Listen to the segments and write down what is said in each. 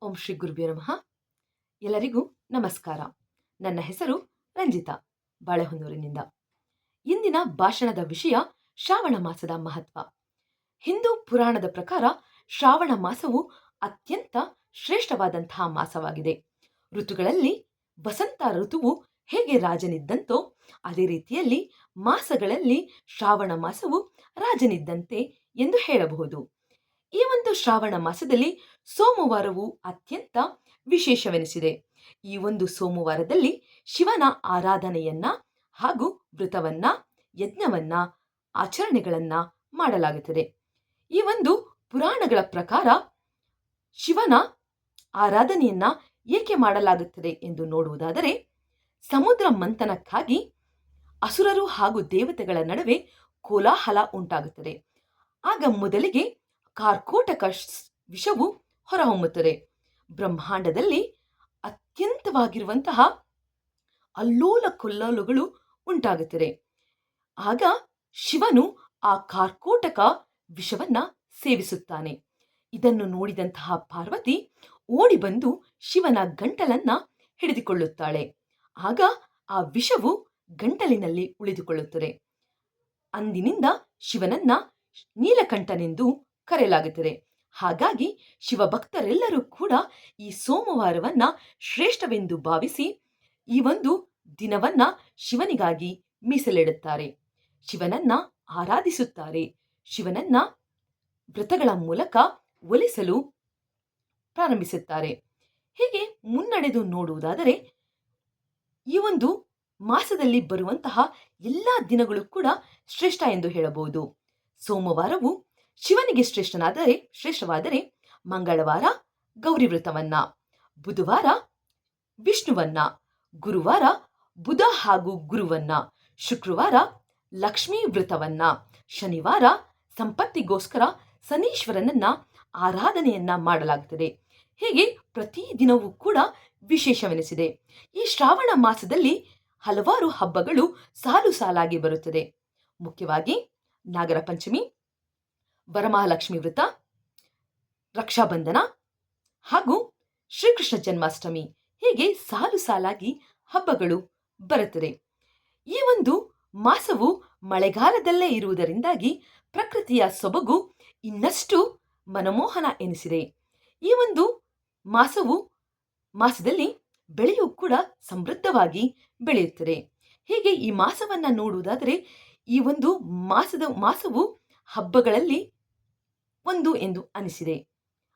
ಓಂ ಶ್ರೀ ಗುರುಭ್ಯೋ ನಮಃ. ಎಲ್ಲರಿಗೂ ನಮಸ್ಕಾರ. ನನ್ನ ಹೆಸರು ರಂಜಿತಾ, ಬಾಳೆಹೊನ್ನೂರಿನಿಂದ. ಇಂದಿನ ಭಾಷಣದ ವಿಷಯ ಶ್ರಾವಣ ಮಾಸದ ಮಹತ್ವ. ಹಿಂದೂ ಪುರಾಣದ ಪ್ರಕಾರ ಶ್ರಾವಣ ಮಾಸವು ಅತ್ಯಂತ ಶ್ರೇಷ್ಠವಾದಂತಹ ಮಾಸವಾಗಿದೆ. ಋತುಗಳಲ್ಲಿ ವಸಂತ ಋತುವು ಹೇಗೆ ರಾಜನಿದ್ದಂತೋ ಅದೇ ರೀತಿಯಲ್ಲಿ ಮಾಸಗಳಲ್ಲಿ ಶ್ರಾವಣ ಮಾಸವು ರಾಜನಿದ್ದಂತೆ ಎಂದು ಹೇಳಬಹುದು. ಈ ಒಂದು ಶ್ರಾವಣ ಮಾಸದಲ್ಲಿ ಸೋಮವಾರವು ಅತ್ಯಂತ ವಿಶೇಷವೆನಿಸಿದೆ. ಈ ಒಂದು ಸೋಮವಾರದಲ್ಲಿ ಶಿವನ ಆರಾಧನೆಯನ್ನ ಹಾಗೂ ವ್ರತವನ್ನ, ಯಜ್ಞವನ್ನ, ಆಚರಣೆಗಳನ್ನ ಮಾಡಲಾಗುತ್ತದೆ. ಈ ಒಂದು ಪುರಾಣಗಳ ಪ್ರಕಾರ ಶಿವನ ಆರಾಧನೆಯನ್ನ ಏಕೆ ಮಾಡಲಾಗುತ್ತದೆ ಎಂದು ನೋಡುವುದಾದರೆ, ಸಮುದ್ರ ಮಂಥನಕ್ಕಾಗಿ ಅಸುರರು ಹಾಗೂ ದೇವತೆಗಳ ನಡುವೆ ಕೋಲಾಹಲ ಉಂಟಾಗುತ್ತದೆ. ಆಗ ಮೊದಲಿಗೆ ಕಾರ್ಕೋಟಕ ವಿಷವು ಹೊರಹೊಮ್ಮುತ್ತದೆ. ಬ್ರಹ್ಮಾಂಡದಲ್ಲಿ ಅತ್ಯಂತವಾಗಿರುವಂತಹ ಅಲ್ಲೋಲ ಕೊಲ್ಲೋಲಗಳು ಉಂಟಾಗುತ್ತದೆ. ಆಗ ಶಿವನು ಆ ಕಾರ್ಕೋಟಕ ವಿಷವನ್ನ ಸೇವಿಸುತ್ತಾನೆ. ಇದನ್ನು ನೋಡಿದಂತಹ ಪಾರ್ವತಿ ಓಡಿ ಬಂದು ಶಿವನ ಗಂಟಲನ್ನ ಹಿಡಿದುಕೊಳ್ಳುತ್ತಾಳೆ. ಆಗ ಆ ವಿಷವು ಗಂಟಲಿನಲ್ಲಿ ಉಳಿದುಕೊಳ್ಳುತ್ತದೆ. ಅಂದಿನಿಂದ ಶಿವನನ್ನ ನೀಲಕಂಠನೆಂದು ಕರೆಯಲಾಗುತ್ತದೆ. ಹಾಗಾಗಿ ಶಿವಭಕ್ತರೆಲ್ಲರೂ ಕೂಡ ಈ ಸೋಮವಾರವನ್ನ ಶ್ರೇಷ್ಠವೆಂದು ಭಾವಿಸಿ ಈ ಒಂದು ದಿನವನ್ನ ಶಿವನಿಗಾಗಿ ಮೀಸಲಿಡುತ್ತಾರೆ. ಶಿವನನ್ನ ಆರಾಧಿಸುತ್ತಾರೆ. ಶಿವನನ್ನ ವ್ರತಗಳ ಮೂಲಕ ಒಲಿಸಲು ಪ್ರಾರಂಭಿಸುತ್ತಾರೆ. ಹೀಗೆ ಮುನ್ನಡೆದು ನೋಡುವುದಾದರೆ, ಈ ಒಂದು ಮಾಸದಲ್ಲಿ ಬರುವಂತಹ ಎಲ್ಲ ದಿನಗಳು ಕೂಡ ಶ್ರೇಷ್ಠ ಎಂದು ಹೇಳಬಹುದು. ಸೋಮವಾರವು ಶಿವನಿಗೆ ಶ್ರೇಷ್ಠವಾದರೆ ಮಂಗಳವಾರ ಗೌರಿ ವ್ರತವನ್ನ, ಬುಧವಾರ ವಿಷ್ಣುವನ್ನ, ಗುರುವಾರ ಬುಧ ಹಾಗೂ ಗುರುವನ್ನ, ಶುಕ್ರವಾರ ಲಕ್ಷ್ಮೀ ವ್ರತವನ್ನ, ಶನಿವಾರ ಸಂಪತ್ತಿಗೋಸ್ಕರ ಶನೀಶ್ವರನನ್ನ ಆರಾಧನೆಯನ್ನ ಮಾಡಲಾಗುತ್ತದೆ. ಹೀಗೆ ಪ್ರತಿ ದಿನವೂ ಕೂಡ ವಿಶೇಷವೆನಿಸಿದೆ. ಈ ಶ್ರಾವಣ ಮಾಸದಲ್ಲಿ ಹಲವಾರು ಹಬ್ಬಗಳು ಸಾಲು ಸಾಲಾಗಿ ಬರುತ್ತದೆ. ಮುಖ್ಯವಾಗಿ ನಾಗರ ಪಂಚಮಿ, ವರಮಹಾಲಕ್ಷ್ಮಿ ವ್ರತ, ರಕ್ಷಾಬಂಧನ ಹಾಗೂ ಶ್ರೀಕೃಷ್ಣ ಜನ್ಮಾಷ್ಟಮಿ, ಹೀಗೆ ಸಾಲು ಸಾಲಾಗಿ ಹಬ್ಬಗಳು ಬರುತ್ತದೆ. ಈ ಒಂದು ಮಾಸವು ಮಳೆಗಾಲದಲ್ಲೇ ಇರುವುದರಿಂದಾಗಿ ಪ್ರಕೃತಿಯ ಸೊಬಗು ಇನ್ನಷ್ಟು ಮನಮೋಹನ ಎನಿಸಿದೆ. ಈ ಒಂದು ಮಾಸದಲ್ಲಿ ಬೆಳೆಯೂ ಕೂಡ ಸಮೃದ್ಧವಾಗಿ ಬೆಳೆಯುತ್ತದೆ. ಹೀಗೆ ಈ ಮಾಸವನ್ನ ನೋಡುವುದಾದರೆ, ಈ ಒಂದು ಮಾಸವು ಹಬ್ಬಗಳಲ್ಲಿ ಒಂದು ಎಂದು ಅನಿಸಿದೆ.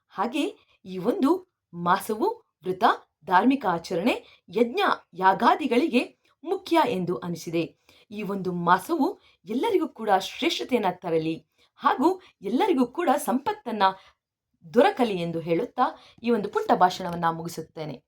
ಹಾಗೆ ಈ ಒಂದು ಮಾಸವು ವ್ರತ, ಧಾರ್ಮಿಕ ಆಚರಣೆ, ಯಜ್ಞ ಯಾಗಾದಿಗಳಿಗೆ ಮುಖ್ಯ ಎಂದು ಅನಿಸಿದೆ. ಈ ಒಂದು ಮಾಸವು ಎಲ್ಲರಿಗೂ ಕೂಡ ಶ್ರೇಷ್ಠತೆಯನ್ನ ತರಲಿ ಹಾಗೂ ಎಲ್ಲರಿಗೂ ಕೂಡ ಸಂಪತ್ತನ್ನ ದೊರಕಲಿ ಎಂದು ಹೇಳುತ್ತಾ ಈ ಒಂದು ಪುಟ್ಟ ಭಾಷಣವನ್ನ ಮುಗಿಸುತ್ತೇನೆ.